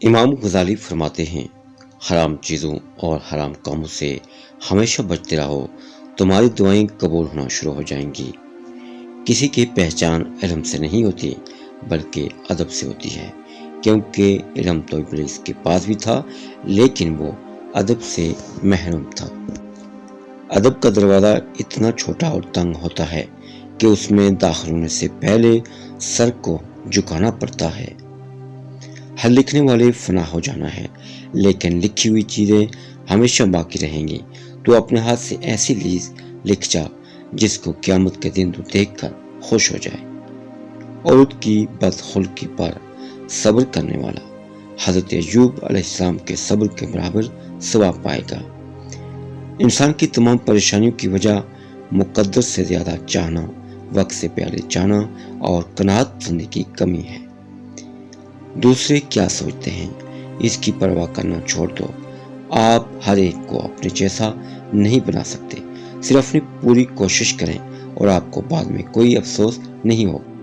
امام غزالی فرماتے ہیں، حرام چیزوں اور حرام کاموں سے ہمیشہ بچتے رہو، تمہاری دعائیں قبول ہونا شروع ہو جائیں گی۔ کسی کی پہچان علم سے نہیں ہوتی بلکہ ادب سے ہوتی ہے، کیونکہ علم تو ابلیس کے پاس بھی تھا لیکن وہ ادب سے محروم تھا۔ ادب کا دروازہ اتنا چھوٹا اور تنگ ہوتا ہے کہ اس میں داخل ہونے سے پہلے سر کو جھکانا پڑتا ہے۔ ہر لکھنے والے فنا ہو جانا ہے لیکن لکھی ہوئی چیزیں ہمیشہ باقی رہیں گی۔ تو اپنے ہاتھ سے ایسی لیز لکھ جا جس کو قیامت کے دن تو دیکھ کر خوش ہو جائے۔ عورت کی بدخلقی پر صبر کرنے والا حضرت ایوب علیہ السلام کے صبر کے برابر ثواب پائے گا۔ انسان کی تمام پریشانیوں کی وجہ مقدر سے زیادہ چاہنا، وقت سے پہلے جانا اور قناعت پسندی کی کمی ہے۔ دوسرے کیا سوچتے ہیں اس کی پرواہ کرنا چھوڑ دو۔ آپ ہر ایک کو اپنے جیسا نہیں بنا سکتے، صرف اپنی پوری کوشش کریں اور آپ کو بعد میں کوئی افسوس نہیں ہوگا۔